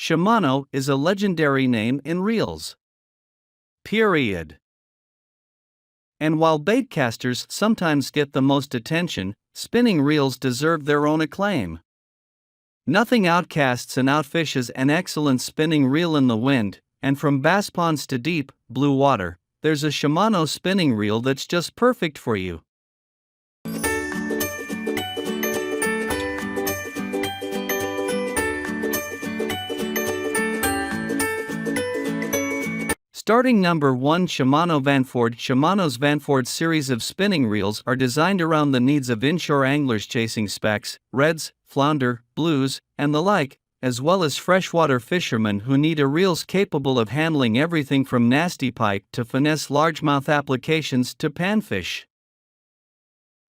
Shimano is a legendary name in reels. Period. And while baitcasters sometimes get the most attention, spinning reels deserve their own acclaim. Nothing outcasts and outfishes an excellent spinning reel in the wind, and from bass ponds to deep, blue water, there's a Shimano spinning reel that's just perfect for you. Starting number 1, Shimano Vanford. Shimano's Vanford series of spinning reels are designed around the needs of inshore anglers chasing specks, reds, flounder, blues, and the like, as well as freshwater fishermen who need a reels capable of handling everything from nasty pike to finesse largemouth applications to panfish.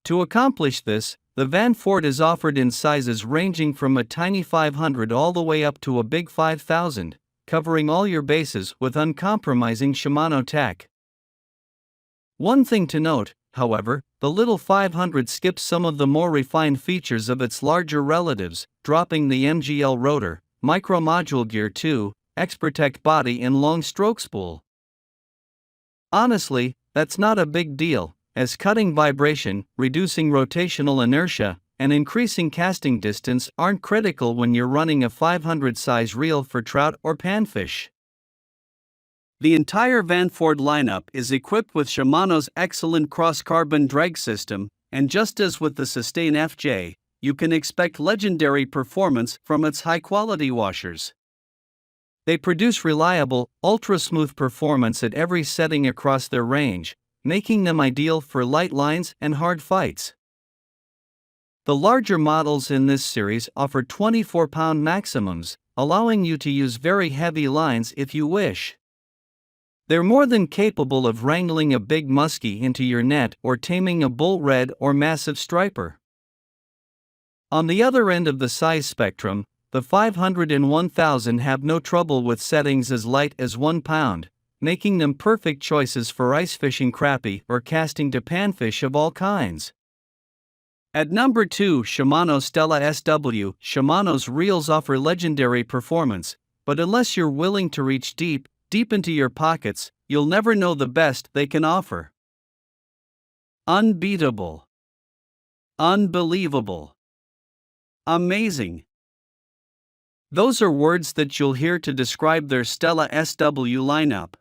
To accomplish this, the Vanford is offered in sizes ranging from a tiny 500 all the way up to a big 5000. Covering all your bases with uncompromising Shimano tech. One thing to note, however, the little 500 skips some of the more refined features of its larger relatives, dropping the MGL rotor, micro-module gear 2, X-Protect body and long stroke spool. Honestly, that's not a big deal, as cutting vibration, reducing rotational inertia, and increasing casting distance aren't critical when you're running a 500 size reel for trout or panfish. The entire Vanford lineup is equipped with Shimano's excellent cross-carbon drag system, and just as with the Sustain FJ, you can expect legendary performance from its high-quality washers. They produce reliable, ultra-smooth performance at every setting across their range, making them ideal for light lines and hard fights. The larger models in this series offer 24-pound maximums, allowing you to use very heavy lines if you wish. They're more than capable of wrangling a big muskie into your net or taming a bull red or massive striper. On the other end of the size spectrum, the 500 and 1000 have no trouble with settings as light as 1 pound, making them perfect choices for ice fishing crappie or casting to panfish of all kinds. At number 2, Shimano Stella SW. Shimano's reels offer legendary performance, but unless you're willing to reach deep into your pockets, you'll never know the best they can offer. Unbeatable. Unbelievable. Amazing. Those are words that you'll hear to describe their Stella SW lineup.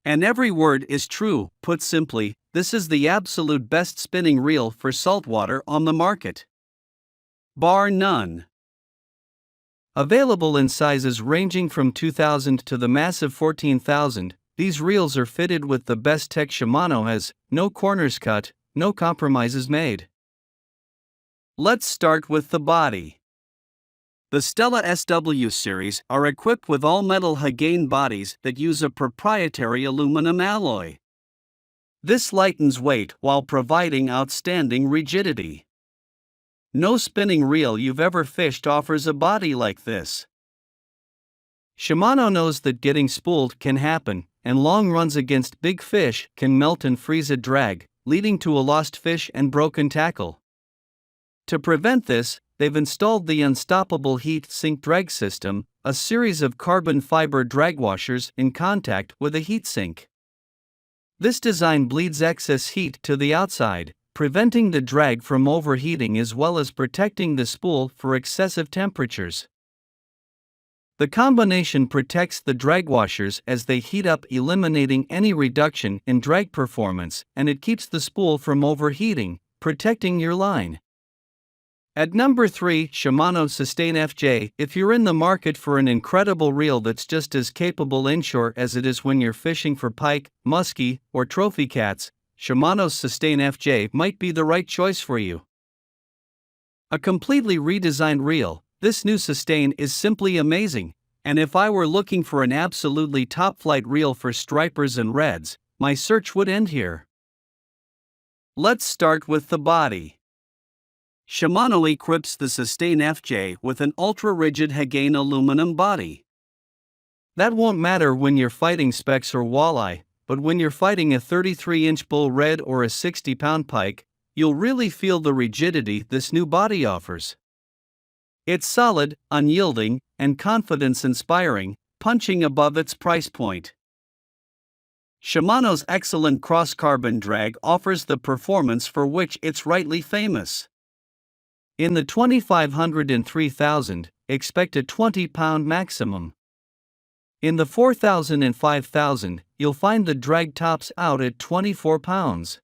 And every word is true. Put simply, this is the absolute best spinning reel for saltwater on the market. Bar none. Available in sizes ranging from 2000 to the massive 14,000, these reels are fitted with the best tech Shimano has, no corners cut, no compromises made. Let's start with the body. The Stella SW series are equipped with all-metal Hagane bodies that use a proprietary aluminum alloy. This lightens weight while providing outstanding rigidity. No spinning reel you've ever fished offers a body like this. Shimano knows that getting spooled can happen, and long runs against big fish can melt and freeze a drag, leading to a lost fish and broken tackle. To prevent this, they've installed the unstoppable heat sink drag system, a series of carbon fiber drag washers in contact with a heat sink. This design bleeds excess heat to the outside, preventing the drag from overheating as well as protecting the spool for excessive temperatures. The combination protects the drag washers as they heat up, eliminating any reduction in drag performance, and it keeps the spool from overheating, protecting your line. At number 3, Shimano Sustain FJ. If you're in the market for an incredible reel that's just as capable inshore as it is when you're fishing for pike, muskie, or trophy cats, Shimano's Sustain FJ might be the right choice for you. A completely redesigned reel, this new Sustain is simply amazing, and if I were looking for an absolutely top-flight reel for stripers and reds, my search would end here. Let's start with the body. Shimano equips the Sustain FJ with an ultra-rigid Hagane aluminum body. That won't matter when you're fighting specks or walleye, but when you're fighting a 33-inch bull red or a 60-pound pike, you'll really feel the rigidity this new body offers. It's solid, unyielding, and confidence-inspiring, punching above its price point. Shimano's excellent cross-carbon drag offers the performance for which it's rightly famous. In the 2500 and 3000, expect a 20-pound maximum. In the 4000 and 5000, you'll find the drag tops out at 24 pounds.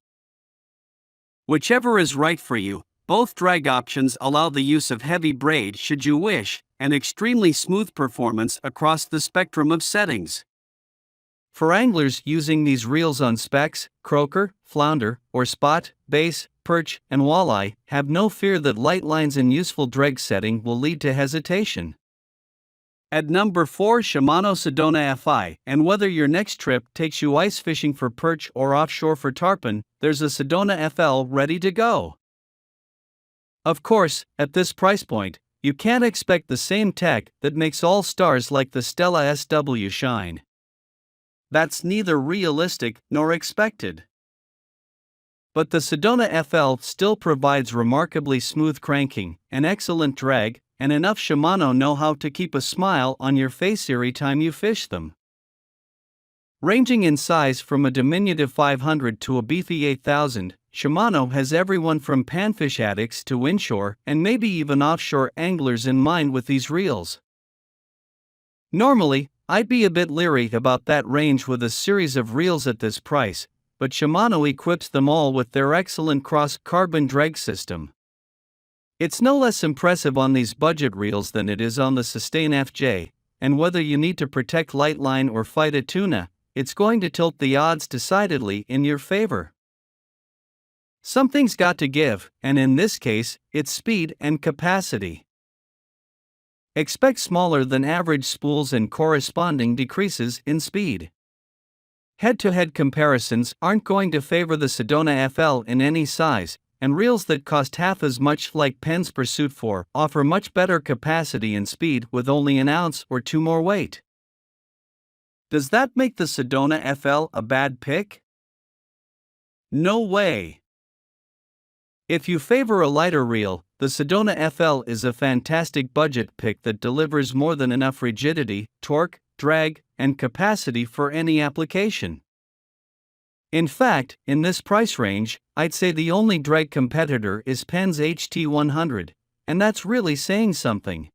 Whichever is right for you, both drag options allow the use of heavy braid should you wish, and extremely smooth performance across the spectrum of settings. For anglers using these reels on specks, croaker, flounder, or spot, bass, perch, and walleye, have no fear that light lines in useful drag setting will lead to hesitation. At number 4, Shimano Sedona FI, and whether your next trip takes you ice fishing for perch or offshore for tarpon, there's a Sedona FL ready to go. Of course, at this price point, you can't expect the same tech that makes all stars like the Stella SW shine. That's neither realistic nor expected. But the Sedona FL still provides remarkably smooth cranking, an excellent drag, and enough Shimano know-how to keep a smile on your face every time you fish them. Ranging in size from a diminutive 500 to a beefy 8000, Shimano has everyone from panfish addicts to inshore and maybe even offshore anglers in mind with these reels. Normally, I'd be a bit leery about that range with a series of reels at this price, but Shimano equips them all with their excellent cross-carbon drag system. It's no less impressive on these budget reels than it is on the Sustain FJ, and whether you need to protect light line or fight a tuna, it's going to tilt the odds decidedly in your favor. Something's got to give, and in this case, it's speed and capacity. Expect smaller than average spools and corresponding decreases in speed. Head-to-head comparisons aren't going to favor the Sedona FL in any size, and reels that cost half as much like Penn's Pursuit 4 offer much better capacity and speed with only an ounce or two more weight. Does that make the Sedona FL a bad pick? No way. If you favor a lighter reel, the Sedona FL is a fantastic budget pick that delivers more than enough rigidity, torque, drag, and capacity for any application. In fact, in this price range, I'd say the only drag competitor is Penn's HT100, and that's really saying something.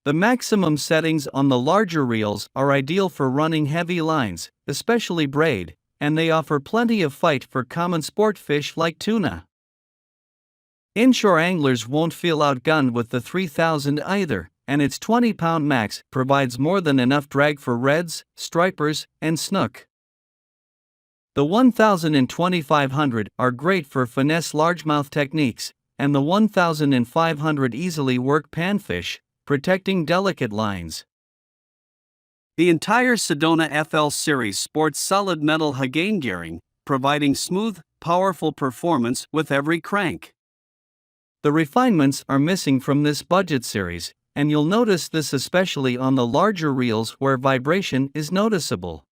The maximum settings on the larger reels are ideal for running heavy lines, especially braid, and they offer plenty of fight for common sport fish like tuna. Inshore anglers won't feel outgunned with the 3000 either, and its 20-pound max provides more than enough drag for reds, stripers, and snook. The 1000 and 2500 are great for finesse largemouth techniques, and the 1500 easily work panfish, protecting delicate lines. The entire Sedona FL series sports solid metal Hagane gearing, providing smooth, powerful performance with every crank. The refinements are missing from this budget series, and you'll notice this especially on the larger reels where vibration is noticeable.